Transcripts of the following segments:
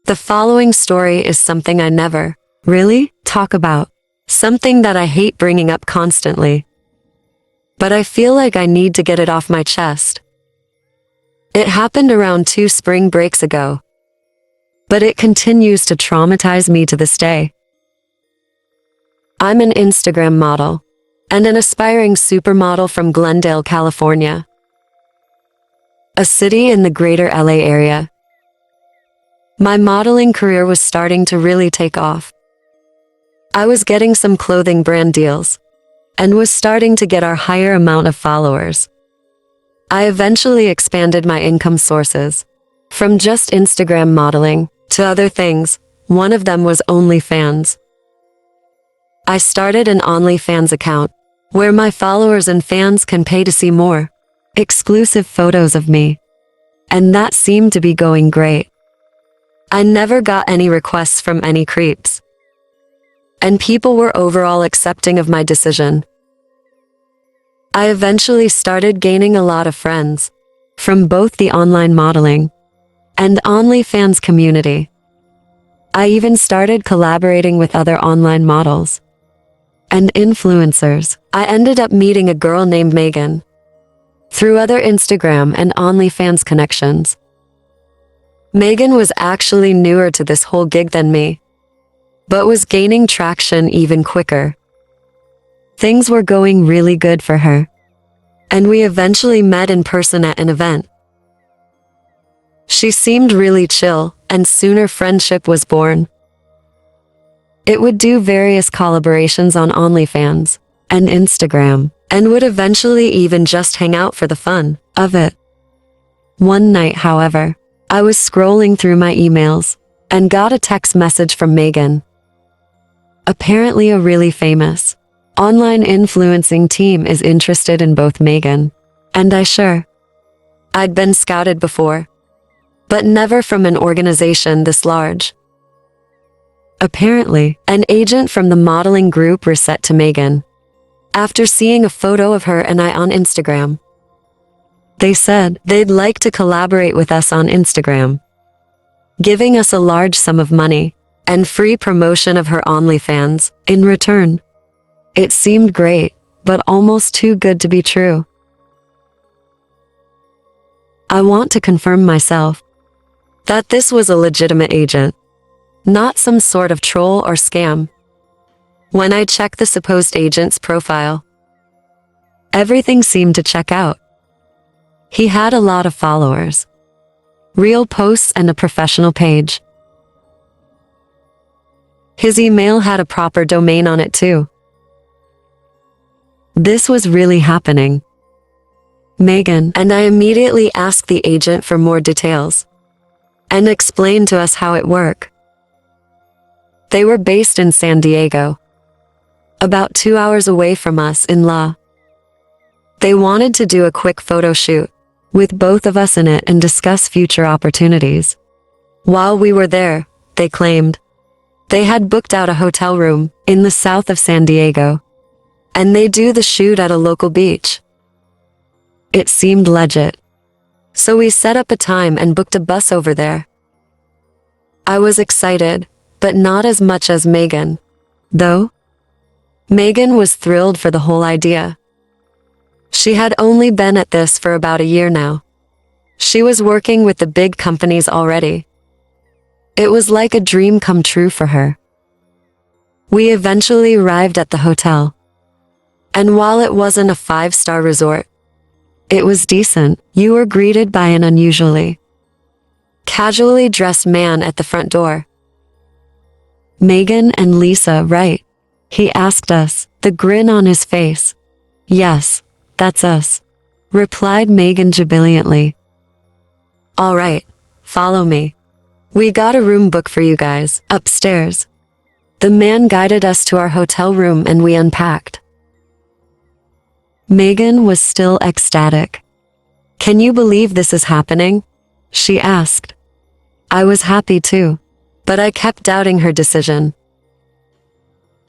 The following story is something I never really talk about, something that I hate bringing up constantly. But I feel like I need to get it off my chest. It happened around 2 spring breaks ago, but it continues to traumatize me to this day. I'm an Instagram model and an aspiring supermodel from Glendale, California, a city in the greater LA area. My modeling career was starting to really take off. I was getting some clothing brand deals and was starting to get our higher amount of followers. I eventually expanded my income sources from just Instagram modeling to other things. One of them was OnlyFans. I started an OnlyFans account where my followers and fans can pay to see more exclusive photos of me, and that seemed to be going great. I never got any requests from any creeps, and people were overall accepting of my decision. I eventually started gaining a lot of friends from both the online modeling and OnlyFans community. I even started collaborating with other online models and influencers. I ended up meeting a girl named Megan through other Instagram and OnlyFans connections. Megan was actually newer to this whole gig than me, but was gaining traction even quicker. Things were going really good for her, and we eventually met in person at an event. She seemed really chill, and soon our friendship was born. It would do various collaborations on OnlyFans and Instagram, and would eventually even just hang out for the fun of it. One night, however, I was scrolling through my emails and got a text message from Megan. Apparently a really famous online influencing team is interested in both Megan and I. I'd been scouted before, but never from an organization this large. Apparently, an agent from the modeling group were set to Megan after seeing a photo of her and I on Instagram. They said they'd like to collaborate with us on Instagram, giving us a large sum of money and free promotion of her OnlyFans in return. It seemed great, but almost too good to be true. I want to confirm myself that this was a legitimate agent, not some sort of troll or scam. When I checked the supposed agent's profile, everything seemed to check out. He had a lot of followers, real posts, and a professional page. His email had a proper domain on it too. This was really happening. Megan and I immediately asked the agent for more details and explained to us how it worked. They were based in San Diego, about 2 hours away from us in La. They wanted to do a quick photo shoot with both of us in it and discuss future opportunities. While we were there, they claimed they had booked out a hotel room in the south of San Diego, and they do the shoot at a local beach. It seemed legit, so we set up a time and booked a bus over there. I was excited, but not as much as Megan, though. Megan was thrilled for the whole idea. She had only been at this for about a year now. She was working with the big companies already. It was like a dream come true for her. We eventually arrived at the hotel, and while it wasn't a 5-star resort, it was decent. You were greeted by an unusually casually dressed man at the front door. "Megan and Lisa, right?" he asked us, the grin on his face. "Yes, that's us," replied Megan jubilantly. "All right, follow me. We got a room booked for you guys upstairs." The man guided us to our hotel room and we unpacked. Megan was still ecstatic. "Can you believe this is happening?" she asked. I was happy too, but I kept doubting her decision.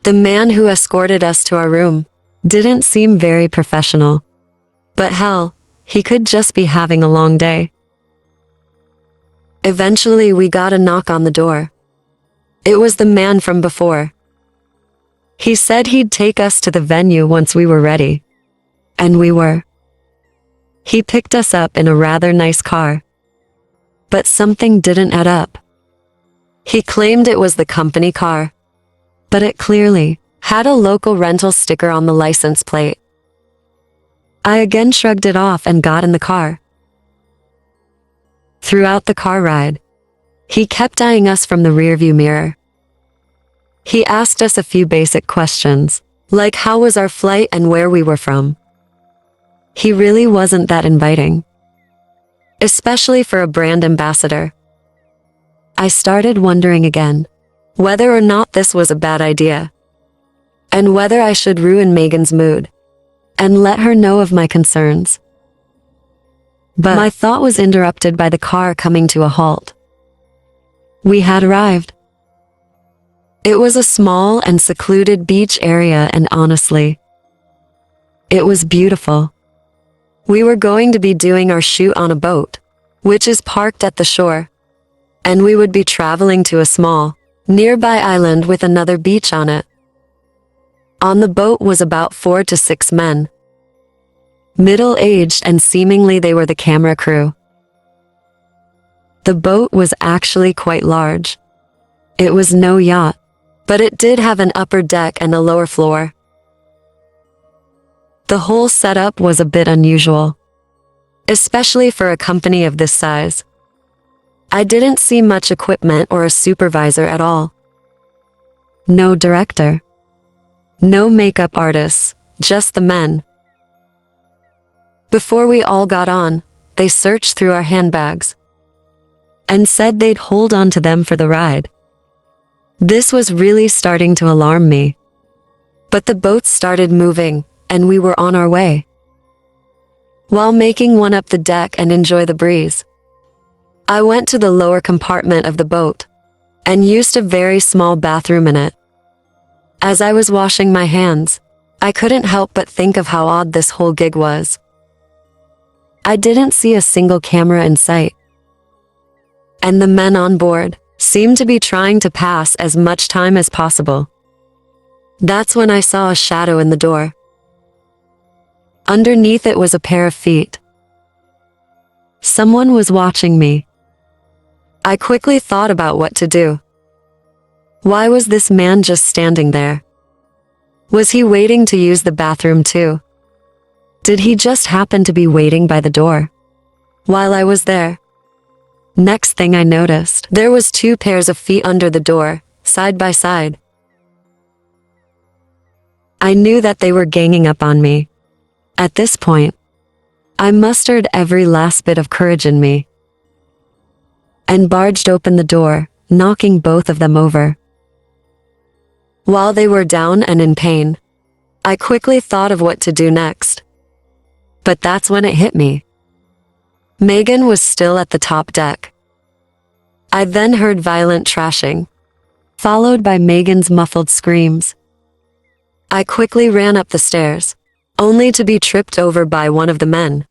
The man who escorted us to our room didn't seem very professional, but hell, he could just be having a long day. Eventually, we got a knock on the door. It was the man from before. He said he'd take us to the venue once we were ready. And we were. He picked us up in a rather nice car. But something didn't add up. He claimed it was the company car, but it clearly had a local rental sticker on the license plate. I again shrugged it off and got in the car. Throughout the car ride, he kept eyeing us from the rearview mirror. He asked us a few basic questions, like how was our flight and where we were from. He really wasn't that inviting, especially for a brand ambassador. I started wondering again whether or not this was a bad idea, and whether I should ruin Megan's mood and let her know of my concerns. But my thought was interrupted by the car coming to a halt. We had arrived. It was a small and secluded beach area, and honestly, it was beautiful. We were going to be doing our shoot on a boat, which is parked at the shore, and we would be traveling to a small, nearby island with another beach on it. On the boat was about 4 to 6 men, middle-aged, and seemingly they were the camera crew. The boat was actually quite large. It was no yacht, but it did have an upper deck and a lower floor. The whole setup was a bit unusual, especially for a company of this size. I didn't see much equipment or a supervisor at all. No director. No makeup artists, just the men. Before we all got on, they searched through our handbags and said they'd hold on to them for the ride. This was really starting to alarm me. But the boat started moving, and we were on our way. While making one up the deck and enjoy the breeze, I went to the lower compartment of the boat and used a very small bathroom in it. As I was washing my hands, I couldn't help but think of how odd this whole gig was. I didn't see a single camera in sight, and the men on board seemed to be trying to pass as much time as possible. That's when I saw a shadow in the door. Underneath it was a pair of feet. Someone was watching me. I quickly thought about what to do. Why was this man just standing there? Was he waiting to use the bathroom too? Did he just happen to be waiting by the door while I was there? Next thing I noticed, there was 2 pairs of feet under the door, side by side. I knew that they were ganging up on me. At this point, I mustered every last bit of courage in me and barged open the door, knocking both of them over. While they were down and in pain, I quickly thought of what to do next. But that's when it hit me. Megan was still at the top deck. I then heard violent trashing, followed by Megan's muffled screams. I quickly ran up the stairs, only to be tripped over by one of the men.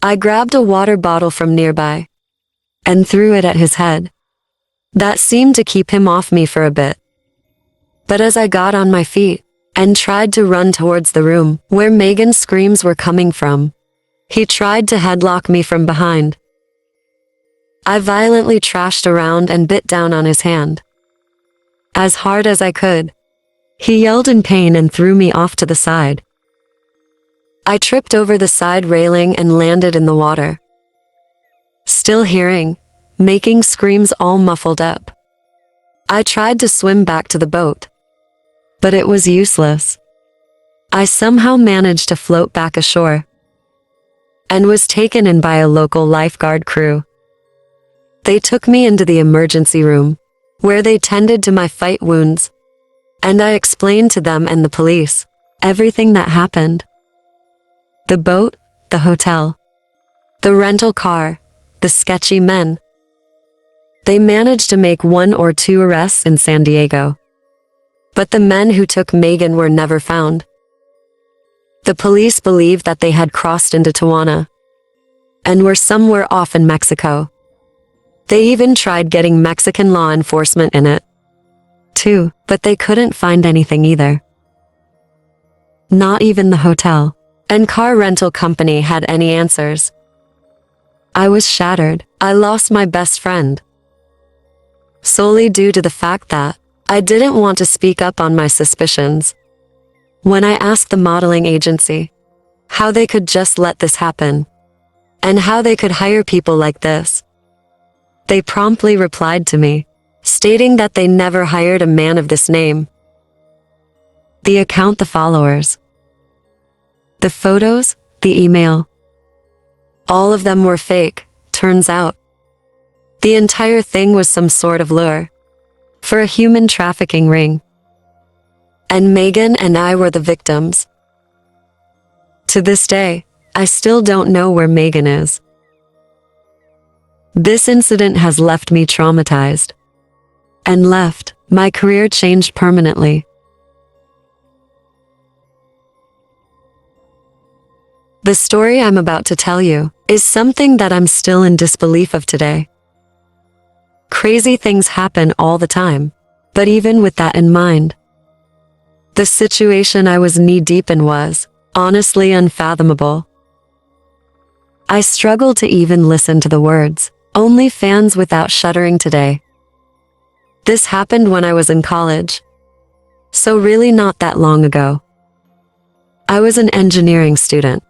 I grabbed a water bottle from nearby and threw it at his head. That seemed to keep him off me for a bit. But as I got on my feet and tried to run towards the room where Megan's screams were coming from, he tried to headlock me from behind. I violently trashed around and bit down on his hand as hard as I could. He yelled in pain and threw me off to the side. I tripped over the side railing and landed in the water, still hearing Megan's screams all muffled up. I tried to swim back to the boat, but it was useless. I somehow managed to float back ashore and was taken in by a local lifeguard crew. They took me into the emergency room, where they tended to my fight wounds, and I explained to them and the police everything that happened. The boat, the hotel, the rental car, the sketchy men. They managed to make 1 or 2 arrests in San Diego, but the men who took Megan were never found. The police believed that they had crossed into Tijuana and were somewhere off in Mexico. They even tried getting Mexican law enforcement in it, too, but they couldn't find anything either. Not even the hotel and car rental company had any answers. I was shattered. I lost my best friend, solely due to the fact that I didn't want to speak up on my suspicions. When I asked the modeling agency how they could just let this happen, and how they could hire people like this, they promptly replied to me, stating that they never hired a man of this name. The account, the followers, the photos, the email, all of them were fake, turns out. The entire thing was some sort of lure for a human trafficking ring. And Megan and I were the victims. To this day, I still don't know where Megan is. This incident has left me traumatized. And left my career changed permanently. The story I'm about to tell you is something that I'm still in disbelief of today. Crazy things happen all the time, but even with that in mind, the situation I was knee-deep in was, honestly, unfathomable. I struggle to even listen to the words OnlyFans without shuddering today. This happened when I was in college, so really not that long ago. I was an engineering student,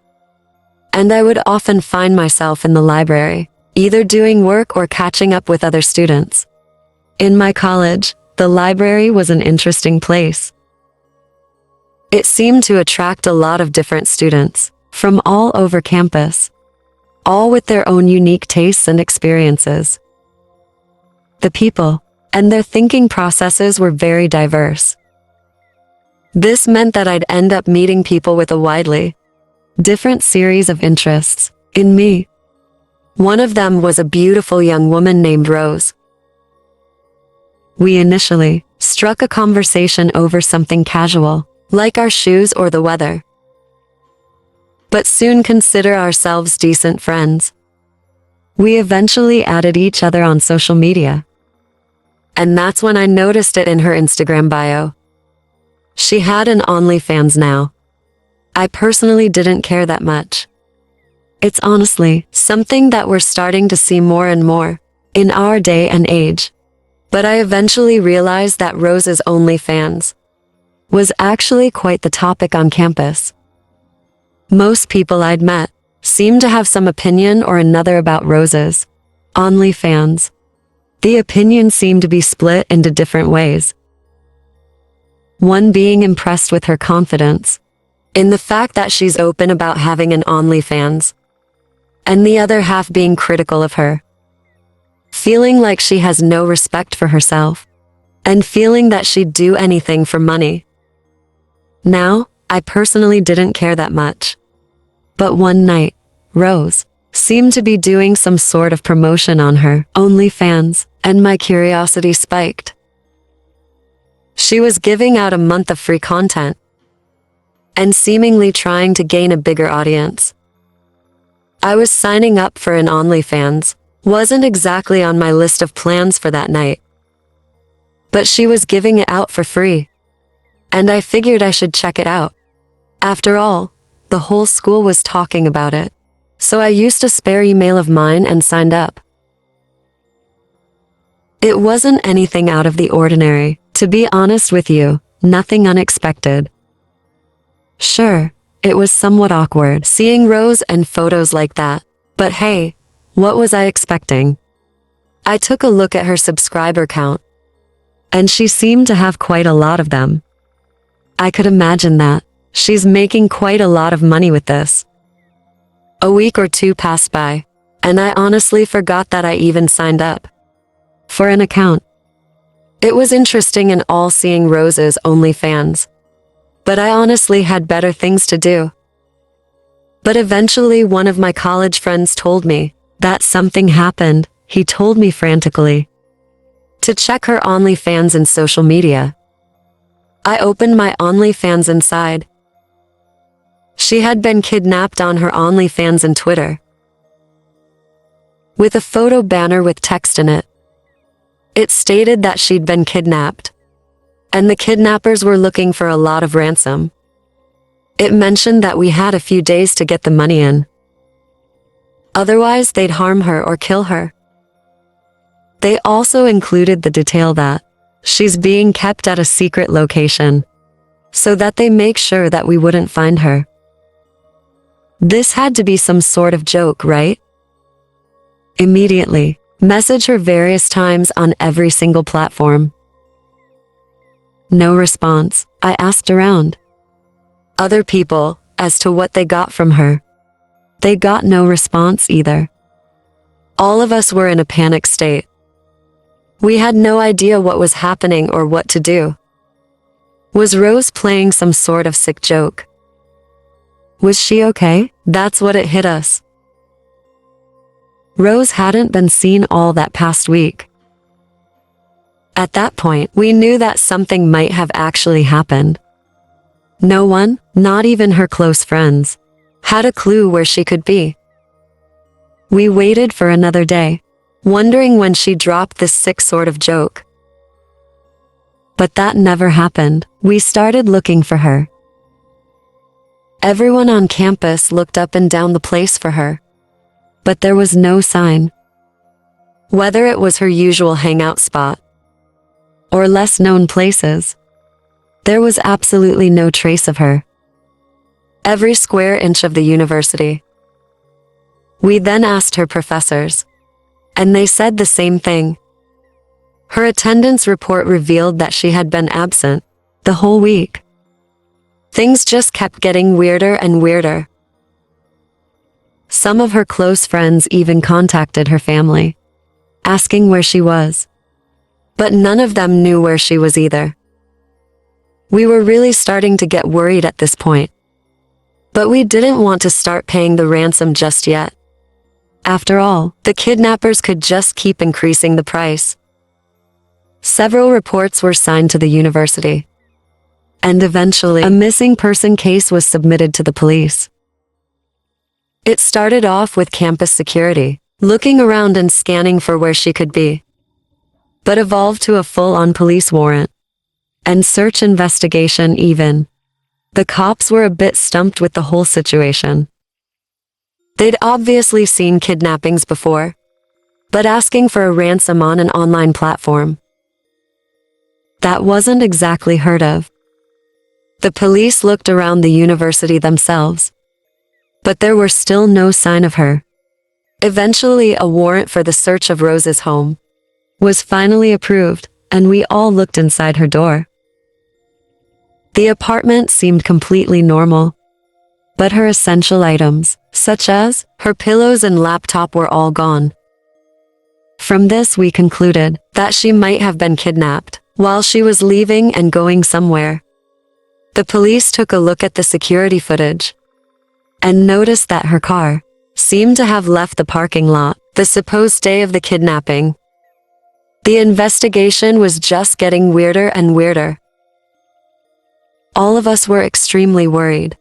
and I would often find myself in the library, either doing work or catching up with other students. In my college, the library was an interesting place. It seemed to attract a lot of different students from all over campus, all with their own unique tastes and experiences. The people and their thinking processes were very diverse. This meant that I'd end up meeting people with a widely different series of interests in me. One of them was a beautiful young woman named Rose. We initially struck a conversation over something casual, like our shoes or the weather, but soon consider ourselves decent friends. We eventually added each other on social media, and that's when I noticed it in her Instagram bio. She had an OnlyFans now. I personally didn't care that much. It's honestly something that we're starting to see more and more in our day and age. But I eventually realized that Rose's OnlyFans was actually quite the topic on campus. Most people I'd met seemed to have some opinion or another about Rose's OnlyFans. The opinion seemed to be split into different ways. One being impressed with her confidence in the fact that she's open about having an OnlyFans, and the other half being critical of her, feeling like she has no respect for herself, and feeling that she'd do anything for money. Now, I personally didn't care that much. But one night, Rose seemed to be doing some sort of promotion on her OnlyFans, and my curiosity spiked. She was giving out a month of free content, and seemingly trying to gain a bigger audience. I was signing up for an OnlyFans. Wasn't exactly on my list of plans for that night, but she was giving it out for free, and I figured I should check it out. After all, the whole school was talking about it, so I used a spare email of mine and signed up. It wasn't anything out of the ordinary, to be honest with you, nothing unexpected. Sure, it was somewhat awkward seeing Rose and photos like that, but hey, what was I expecting? I took a look at her subscriber count, and she seemed to have quite a lot of them. I could imagine that she's making quite a lot of money with this. A week or two passed by, and I honestly forgot that I even signed up for an account. It was interesting and all seeing Rose's OnlyFans, but I honestly had better things to do. But eventually one of my college friends told me that something happened. He told me frantically to check her OnlyFans and social media. I opened my OnlyFans inside. She had been kidnapped on her OnlyFans and Twitter. with a photo banner with text in it. It stated that she'd been kidnapped, and the kidnappers were looking for a lot of ransom. It mentioned that we had a few days to get the money in. Otherwise, they'd harm her or kill her. They also included the detail that she's being kept at a secret location, so that they make sure that we wouldn't find her. This had to be some sort of joke, right? Immediately, message her various times on every single platform. No response. I asked around other people as to what they got from her. They got no response either. All of us were in a panic state. We had no idea what was happening or what to do. Was Rose playing some sort of sick joke? Was she okay? That's what it hit us. Rose hadn't been seen all that past week. At that point, we knew that something might have actually happened. No one, not even her close friends, had a clue where she could be. We waited for another day, wondering when she dropped this sick sort of joke. But that never happened. We started looking for her. Everyone on campus looked up and down the place for her, but there was no sign. Whether it was her usual hangout spot or less known places, there was absolutely no trace of her. Every square inch of the university. We then asked her professors, and they said the same thing. Her attendance report revealed that she had been absent the whole week. Things just kept getting weirder and weirder. Some of her close friends even contacted her family, asking where she was. But none of them knew where she was either. We were really starting to get worried at this point. But we didn't want to start paying the ransom just yet. After all, the kidnappers could just keep increasing the price. Several reports were signed to the university, and eventually, a missing person case was submitted to the police. It started off with campus security, looking around and scanning for where she could be, but evolved to a full-on police warrant and search investigation even. The cops were a bit stumped with the whole situation. They'd obviously seen kidnappings before, but asking for a ransom on an online platform, that wasn't exactly heard of. The police looked around the university themselves, but there were still no sign of her. Eventually, a warrant for the search of Rose's home was finally approved, and we all looked inside her door. The apartment seemed completely normal, but her essential items, such as her pillows and laptop, were all gone. From this, we concluded that she might have been kidnapped while she was leaving and going somewhere. The police took a look at the security footage and noticed that her car seemed to have left the parking lot the supposed day of the kidnapping. The investigation was just getting weirder and weirder. All of us were extremely worried.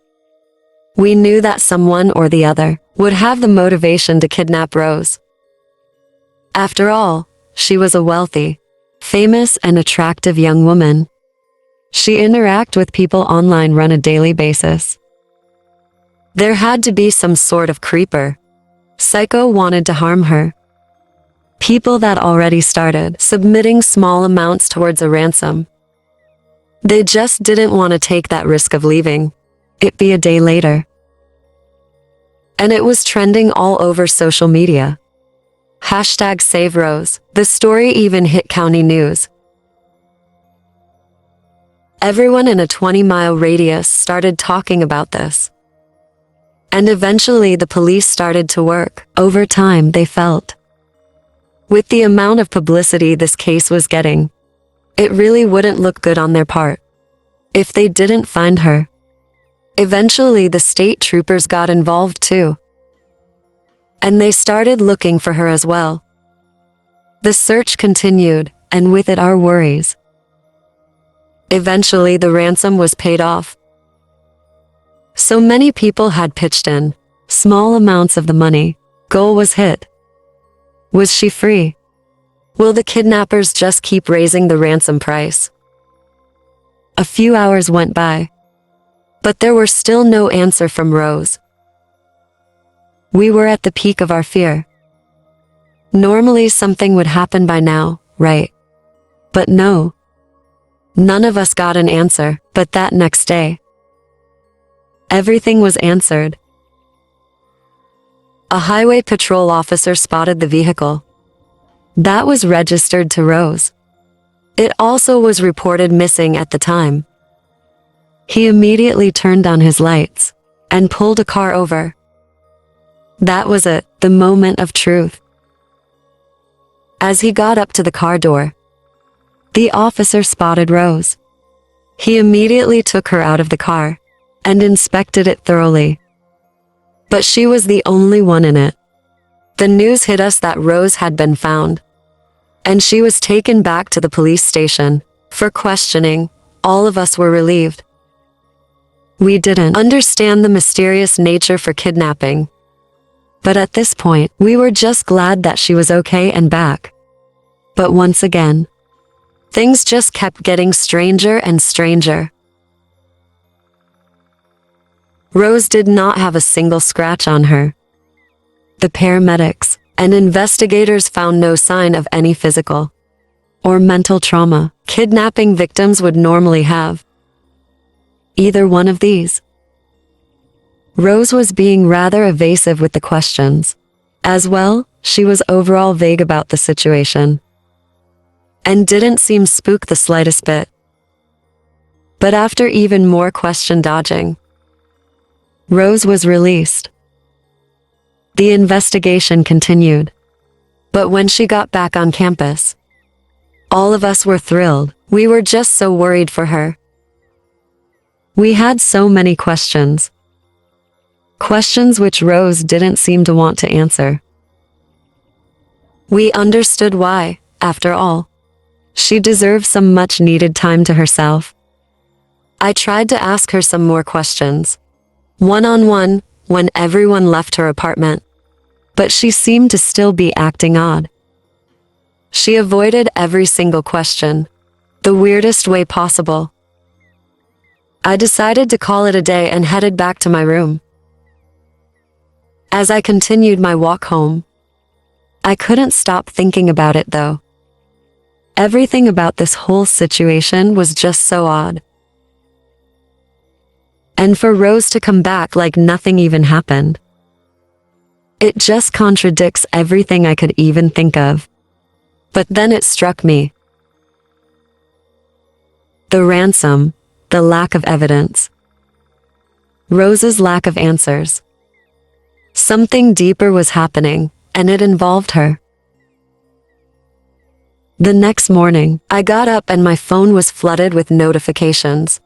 We knew that someone or the other would have the motivation to kidnap Rose. After all, she was a wealthy, famous, and attractive young woman. She interacted with people online on a daily basis. There had to be some sort of creeper. Psycho wanted to harm her. People that already started submitting small amounts towards a ransom. They just didn't want to take that risk of leaving it be a day later. And it was trending all over social media. #SaveRose. The story even hit county news. Everyone in a 20-mile radius started talking about this. And eventually the police started to work. Over time, they felt, with the amount of publicity this case was getting, it really wouldn't look good on their part if they didn't find her. Eventually, the state troopers got involved too, and they started looking for her as well. The search continued, and with it our worries. Eventually, the ransom was paid off. So many people had pitched in small amounts of the money. Goal was hit. Was she free? Will the kidnappers just keep raising the ransom price? A few hours went by, but there were still no answer from Rose. We were at the peak of our fear. Normally something would happen by now, right? But no. None of us got an answer, but that next day, everything was answered. A highway patrol officer spotted the vehicle. That was registered to Rose. It also was reported missing at the time. He immediately turned on his lights and pulled a car over. That was it, the moment of truth. As he got up to the car door, the officer spotted Rose. He immediately took her out of the car and inspected it thoroughly. But she was the only one in it. The news hit us that Rose had been found, and she was taken back to the police station for questioning. All of us were relieved. We didn't understand the mysterious nature for kidnapping, but at this point, we were just glad that she was okay and back. But once again, things just kept getting stranger and stranger. Rose did not have a single scratch on her. The paramedics and investigators found no sign of any physical or mental trauma kidnapping victims would normally have. Either one of these. Rose was being rather evasive with the questions. As well, she was overall vague about the situation and didn't seem spooked the slightest bit. But after even more question dodging, Rose was released. The investigation continued. But when she got back on campus, all of us were thrilled. We were just so worried for her. We had so many questions. Questions which Rose didn't seem to want to answer. We understood why, after all. She deserved some much-needed time to herself. I tried to ask her some more questions, one-on-one, when everyone left her apartment, but she seemed to still be acting odd. She avoided every single question, the weirdest way possible. I decided to call it a day and headed back to my room. As I continued my walk home, I couldn't stop thinking about it though. Everything about this whole situation was just so odd. And for Rose to come back like nothing even happened. It just contradicts everything I could even think of. But then it struck me. The ransom, the lack of evidence. Rose's lack of answers. Something deeper was happening, and it involved her. The next morning, I got up and my phone was flooded with notifications.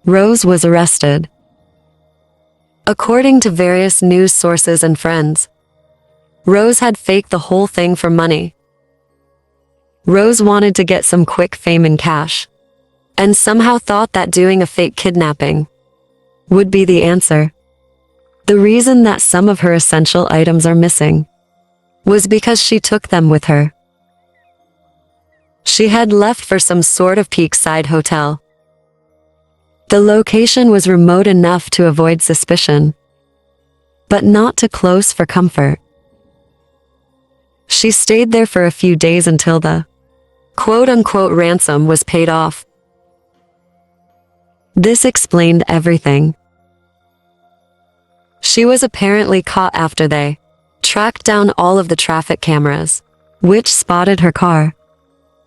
Rose was arrested. According to various news sources and friends, Rose had faked the whole thing for money. Rose wanted to get some quick fame and cash, and somehow thought that doing a fake kidnapping would be the answer. The reason that some of her essential items are missing was because she took them with her. She had left for some sort of peakside hotel. The location was remote enough to avoid suspicion, but not too close for comfort. She stayed there for a few days until the quote-unquote ransom was paid off. This explained everything. She was apparently caught after they tracked down all of the traffic cameras, which spotted her car.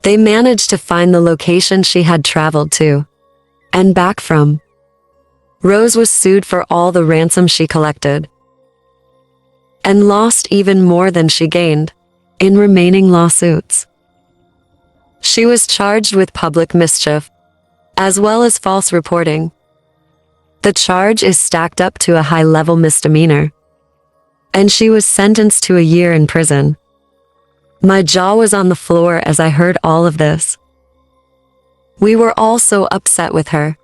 They managed to find the location she had traveled to and back from. Rose was sued for all the ransom she collected and lost even more than she gained in remaining lawsuits. She was charged with public mischief as well as false reporting. The charge is stacked up to a high-level misdemeanor, and she was sentenced to a year in prison. My jaw was on the floor as I heard all of this. We were all so upset with her.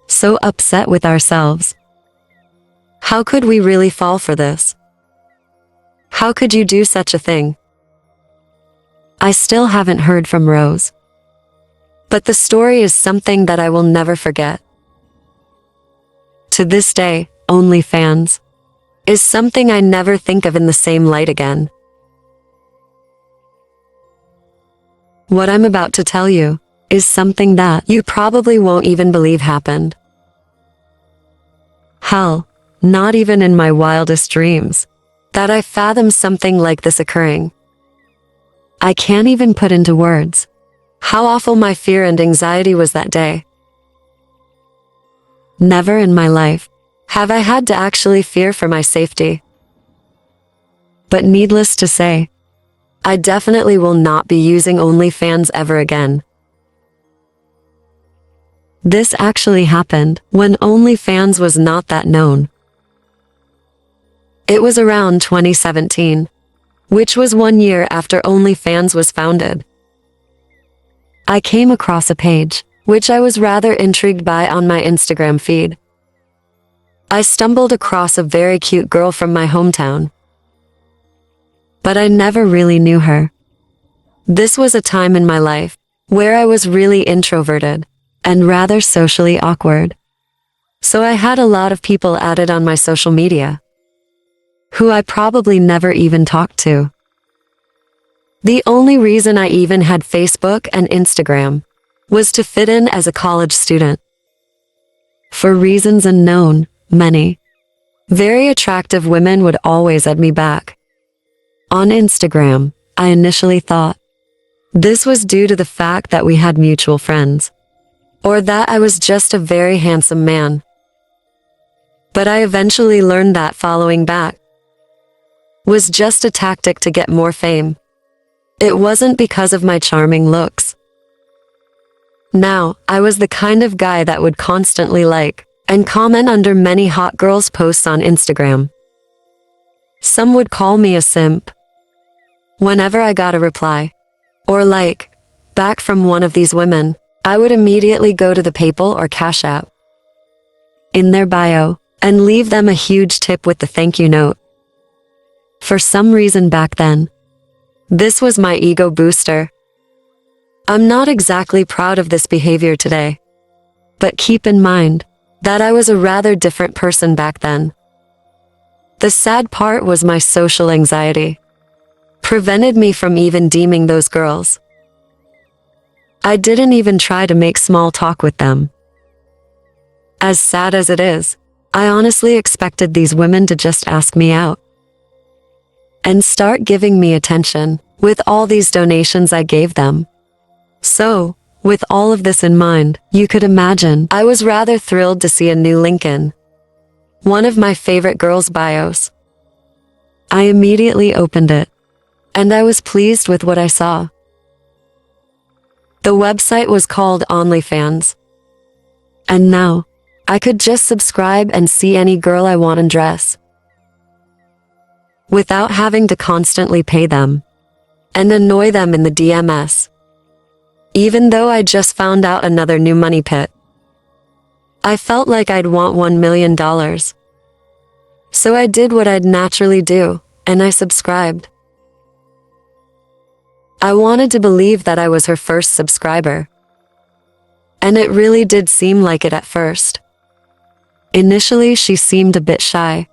So upset with ourselves. How could we really fall for this? How could you do such a thing? I still haven't heard from Rose. But the story is something that I will never forget. To this day, OnlyFans is something I never think of in the same light again. What I'm about to tell you is something that you probably won't even believe happened. Hell, not even in my wildest dreams that I fathomed something like this occurring. I can't even put into words how awful my fear and anxiety was that day. Never in my life have I had to actually fear for my safety. But needless to say, I definitely will not be using OnlyFans ever again. This actually happened when OnlyFans was not that known. It was around 2017, which was 1 year after OnlyFans was founded. I came across a page, which I was rather intrigued by on my Instagram feed. I stumbled across a very cute girl from my hometown, but I never really knew her. This was a time in my life where I was really introverted and rather socially awkward. So I had a lot of people added on my social media, who I probably never even talked to. The only reason I even had Facebook and Instagram was to fit in as a college student. For reasons unknown, many very attractive women would always add me back. On Instagram, I initially thought this was due to the fact that we had mutual friends, or that I was just a very handsome man. But I eventually learned that following back was just a tactic to get more fame. It wasn't because of my charming looks. Now, I was the kind of guy that would constantly like and comment under many hot girls' posts on Instagram. Some would call me a simp. Whenever I got a reply or like back from one of these women, I would immediately go to the PayPal or Cash App in their bio and leave them a huge tip with the thank you note. For some reason back then, this was my ego booster. I'm not exactly proud of this behavior today, but keep in mind that I was a rather different person back then. The sad part was my social anxiety prevented me from even deeming those girls. I didn't even try to make small talk with them. As sad as it is, I honestly expected these women to just ask me out and start giving me attention with all these donations I gave them. So, with all of this in mind, you could imagine I was rather thrilled to see a new link in one of my favorite girls' bios. I immediately opened it, and I was pleased with what I saw. The website was called OnlyFans, and now I could just subscribe and see any girl I want and dress, without having to constantly pay them and annoy them in the DMs. Even though I just found out another new money pit, I felt like I'd want $1 million. So I did what I'd naturally do, and I subscribed. I wanted to believe that I was her first subscriber, and it really did seem like it at first. Initially, she seemed a bit shy.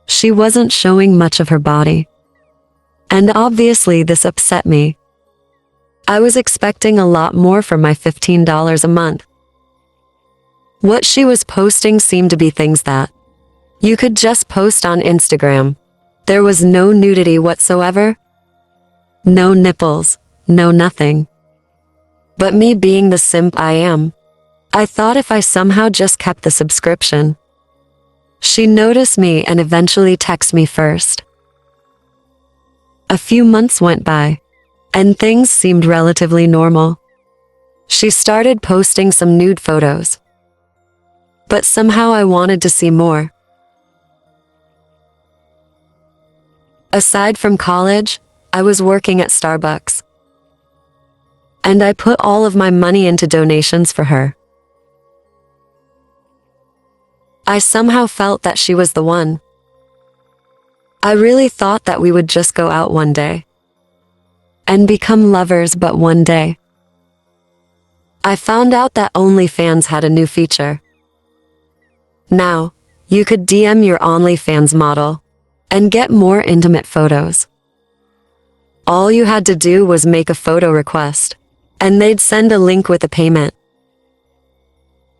She wasn't showing much of her body, and obviously this upset me. I was expecting a lot more for my $15 a month. What she was posting seemed to be things that you could just post on Instagram. There was no nudity whatsoever, no nipples, no nothing. But me being the simp I am, I thought if I somehow just kept the subscription, she noticed me and eventually texted me first. A few months went by, and things seemed relatively normal. She started posting some nude photos, but somehow I wanted to see more. Aside from college, I was working at Starbucks, and I put all of my money into donations for her. I somehow felt that she was the one. I really thought that we would just go out one day and become lovers, but one day I found out that OnlyFans had a new feature. Now, you could DM your OnlyFans model and get more intimate photos. All you had to do was make a photo request, and they'd send a link with a payment.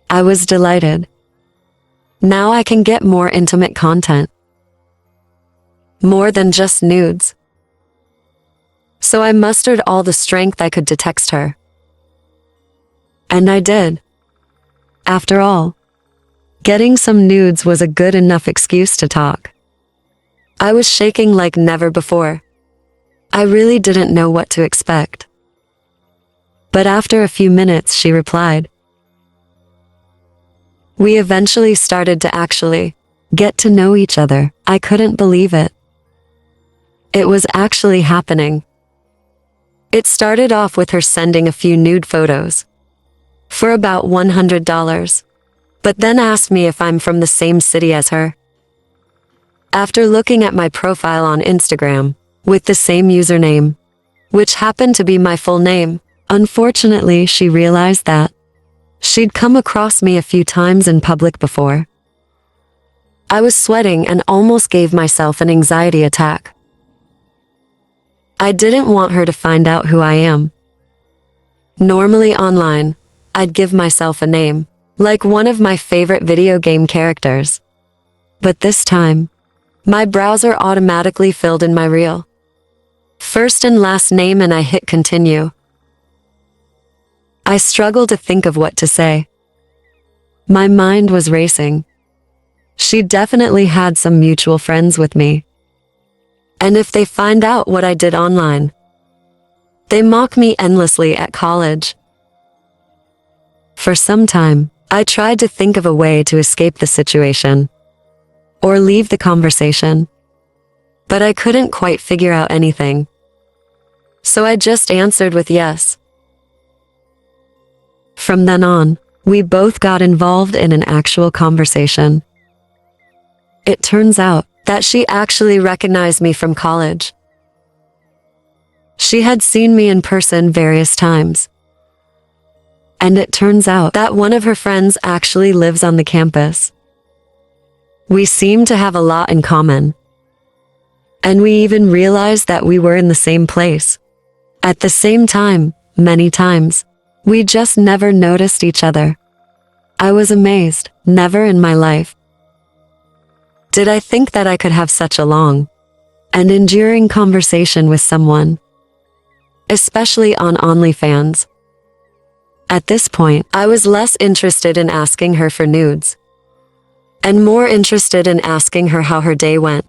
I was delighted. Now I can get more intimate content. More than just nudes. So I mustered all the strength I could to text her. And I did. After all, getting some nudes was a good enough excuse to talk. I was shaking like never before. I really didn't know what to expect. But after a few minutes, she replied. We eventually started to actually get to know each other. I couldn't believe it. It was actually happening. It started off with her sending a few nude photos for about $100, but then asked me if I'm from the same city as her. After looking at my profile on Instagram with the same username, which happened to be my full name, unfortunately, she realized that she'd come across me a few times in public before. I was sweating and almost gave myself an anxiety attack. I didn't want her to find out who I am. Normally online, I'd give myself a name, like one of my favorite video game characters. But this time, my browser automatically filled in my real first and last name, and I hit continue. I struggled to think of what to say. My mind was racing. She definitely had some mutual friends with me. And if they find out what I did online, they mock me endlessly at college. For some time, I tried to think of a way to escape the situation or leave the conversation, but I couldn't quite figure out anything. So I just answered with yes. From then on, we both got involved in an actual conversation. It turns out that she actually recognized me from college. She had seen me in person various times. And it turns out that one of her friends actually lives on the campus. We seemed to have a lot in common. And we even realized that we were in the same place at the same time, many times. We just never noticed each other. I was amazed. Never in my life did I think that I could have such a long and enduring conversation with someone, especially on OnlyFans. At this point, I was less interested in asking her for nudes and more interested in asking her how her day went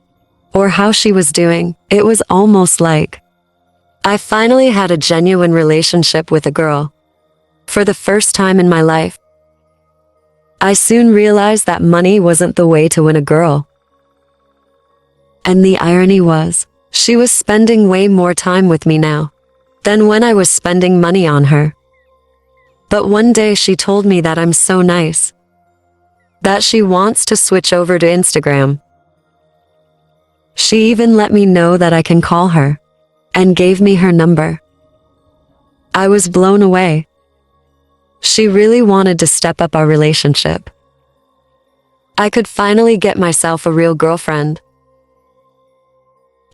or how she was doing. It was almost like I finally had a genuine relationship with a girl for the first time in my life. I soon realized that money wasn't the way to win a girl. And the irony was, she was spending way more time with me now than when I was spending money on her. But one day she told me that I'm so nice, that she wants to switch over to Instagram. She even let me know that I can call her and gave me her number. I was blown away. She really wanted to step up our relationship. I could finally get myself a real girlfriend.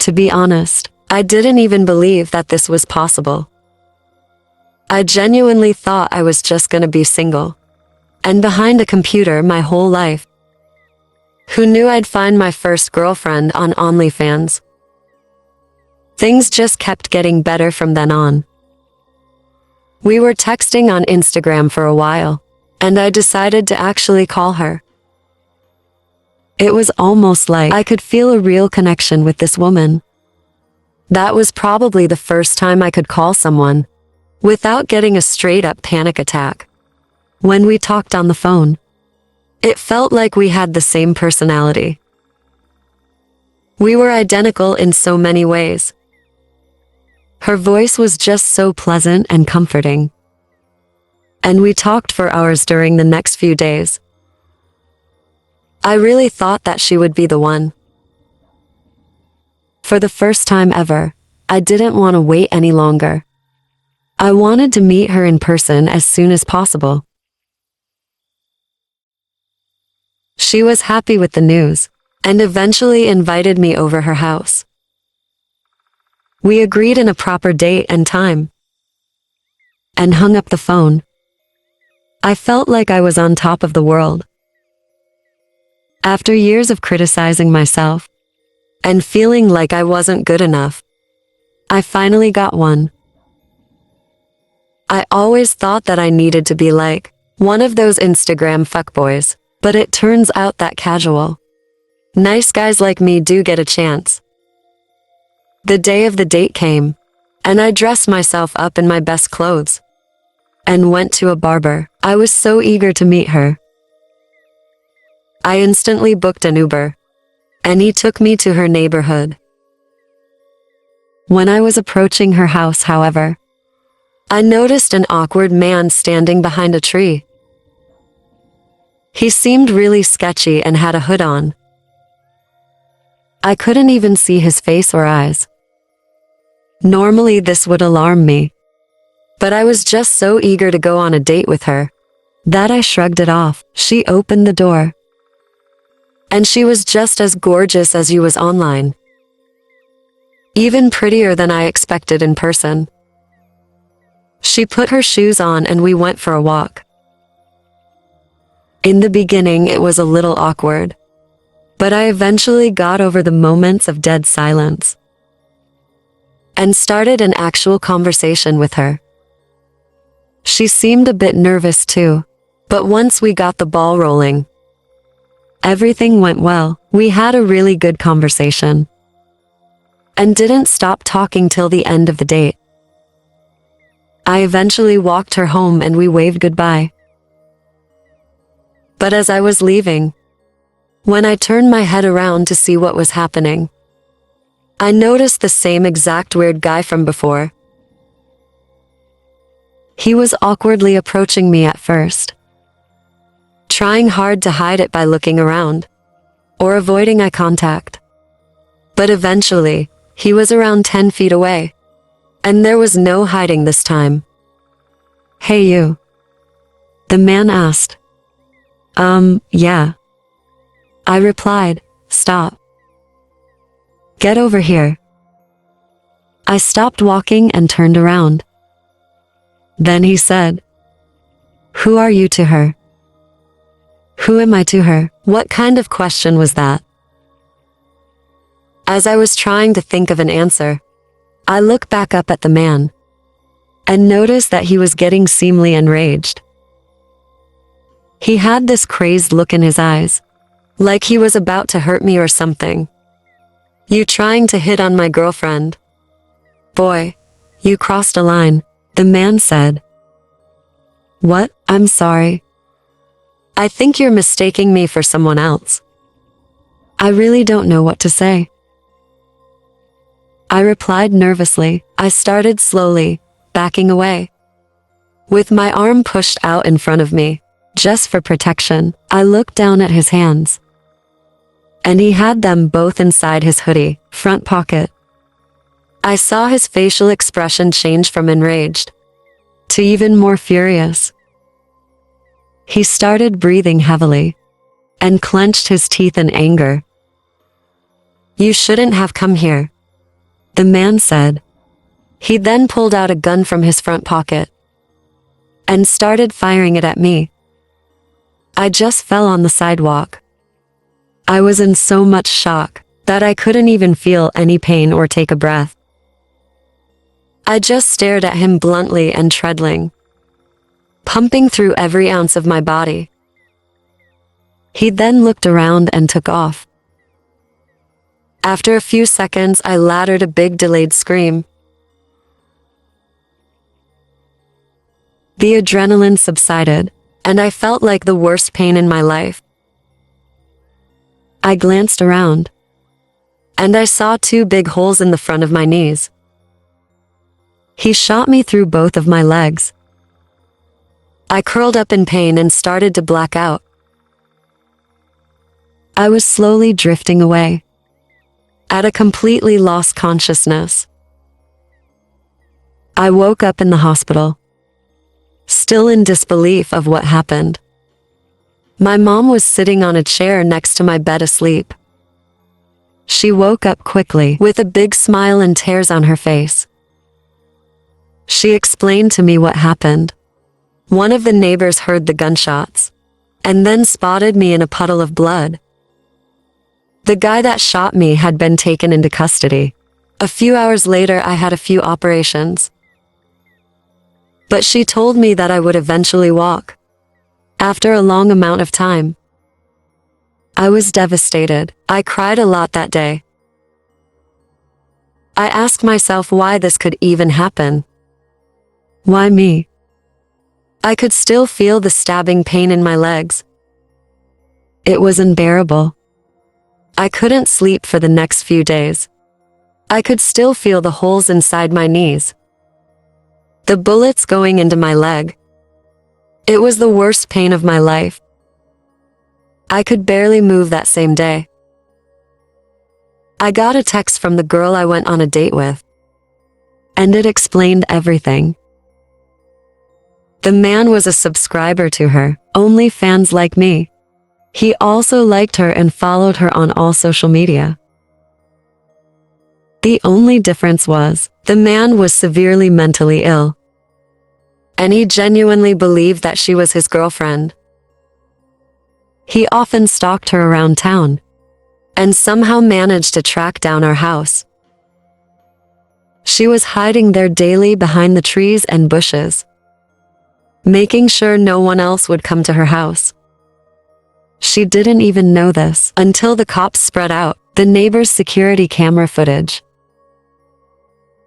To be honest, I didn't even believe that this was possible. I genuinely thought I was just gonna be single and behind a computer my whole life. Who knew I'd find my first girlfriend on OnlyFans? Things just kept getting better from then on. We were texting on Instagram for a while, and I decided to actually call her. It was almost like I could feel a real connection with this woman. That was probably the first time I could call someone without getting a straight-up panic attack. When we talked on the phone, it felt like we had the same personality. We were identical in so many ways. Her voice was just so pleasant and comforting. And we talked for hours during the next few days. I really thought that she would be the one. For the first time ever, I didn't want to wait any longer. I wanted to meet her in person as soon as possible. She was happy with the news and eventually invited me over her house. We agreed on a proper date and time and hung up the phone. I felt like I was on top of the world. After years of criticizing myself and feeling like I wasn't good enough, I finally got one. I always thought that I needed to be like one of those Instagram fuckboys, but it turns out that casual, nice guys like me do get a chance. The day of the date came, and I dressed myself up in my best clothes and went to a barber. I was so eager to meet her. I instantly booked an Uber, and he took me to her neighborhood. When I was approaching her house, however, I noticed an awkward man standing behind a tree. He seemed really sketchy and had a hood on. I couldn't even see his face or eyes. Normally this would alarm me, but I was just so eager to go on a date with her that I shrugged it off. She opened the door, and she was just as gorgeous as you was online. Even prettier than I expected in person. She put her shoes on and we went for a walk. In the beginning, it was a little awkward, but I eventually got over the moments of dead silence and started an actual conversation with her. She seemed a bit nervous too, but once we got the ball rolling, everything went well. We had a really good conversation and didn't stop talking till the end of the date. I eventually walked her home and we waved goodbye. But as I was leaving, when I turned my head around to see what was happening, I noticed the same exact weird guy from before. He was awkwardly approaching me at first, trying hard to hide it by looking around or avoiding eye contact. But eventually, he was around 10 feet away, and there was no hiding this time. "Hey you," the man asked. Yeah. I replied, "Stop. Get over here." I stopped walking and turned around. Then he said, "Who are you to her?" Who am I to her? What kind of question was that? As I was trying to think of an answer, I looked back up at the man and noticed that he was getting seemingly enraged. He had this crazed look in his eyes, like he was about to hurt me or something. "You trying to hit on my girlfriend? Boy, you crossed a line," the man said. "What? I'm sorry. I think you're mistaking me for someone else." I really don't know what to say. I replied nervously. I started slowly, backing away, with my arm pushed out in front of me, just for protection. I looked down at his hands, and he had them both inside his hoodie, front pocket. I saw his facial expression change from enraged to even more furious. He started breathing heavily and clenched his teeth in anger. "You shouldn't have come here," the man said. He then pulled out a gun from his front pocket and started firing it at me. I just fell on the sidewalk. I was in so much shock that I couldn't even feel any pain or take a breath. I just stared at him bluntly and trembling, pumping through every ounce of my body. He then looked around and took off. After a few seconds, I uttered a big delayed scream. The adrenaline subsided, and I felt like the worst pain in my life. I glanced around, and I saw 2 big holes in the front of my knees. He shot me through both of my legs. I curled up in pain and started to black out. I was slowly drifting away, at a completely lost consciousness. I woke up in the hospital, still in disbelief of what happened. My mom was sitting on a chair next to my bed asleep. She woke up quickly with a big smile and tears on her face. She explained to me what happened. One of the neighbors heard the gunshots and then spotted me in a puddle of blood. The guy that shot me had been taken into custody. A few hours later, I had a few operations. But she told me that I would eventually walk. After a long amount of time. I was devastated. I cried a lot that day. I asked myself why this could even happen. Why me? I could still feel the stabbing pain in my legs. It was unbearable. I couldn't sleep for the next few days. I could still feel the holes inside my knees. The bullets going into my leg. It was the worst pain of my life. I could barely move that same day. I got a text from the girl I went on a date with, and it explained everything. The man was a subscriber to her OnlyFans like me. He also liked her and followed her on all social media. The only difference was, the man was severely mentally ill, and he genuinely believed that she was his girlfriend. He often stalked her around town, and somehow managed to track down our house. She was hiding there daily behind the trees and bushes, making sure no one else would come to her house. She didn't even know this until the cops spread out the neighbor's security camera footage.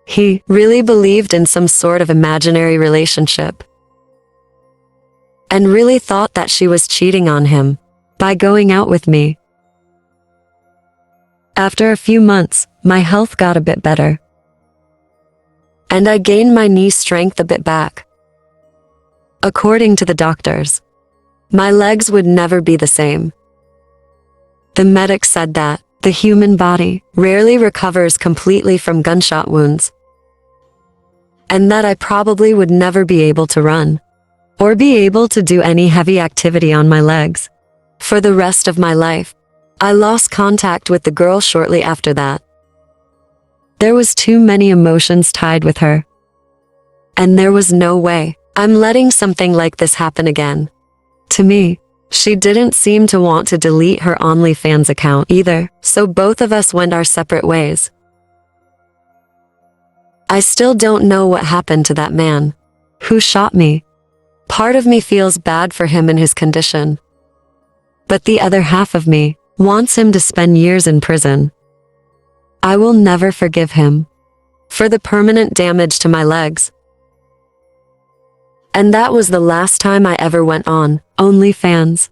He really believed in some sort of imaginary relationship, and really thought that she was cheating on him by going out with me. After a few months, my health got a bit better, and I gained my knee strength a bit back. According to the doctors, my legs would never be the same. The medic said that the human body rarely recovers completely from gunshot wounds, and that I probably would never be able to run or be able to do any heavy activity on my legs for the rest of my life. I lost contact with the girl shortly after that. There was too many emotions tied with her, and there was no way I'm letting something like this happen again. To me, she didn't seem to want to delete her OnlyFans account either, so both of us went our separate ways. I still don't know what happened to that man who shot me. Part of me feels bad for him in his condition, but the other half of me wants him to spend years in prison. I will never forgive him for the permanent damage to my legs. And that was the last time I ever went on OnlyFans.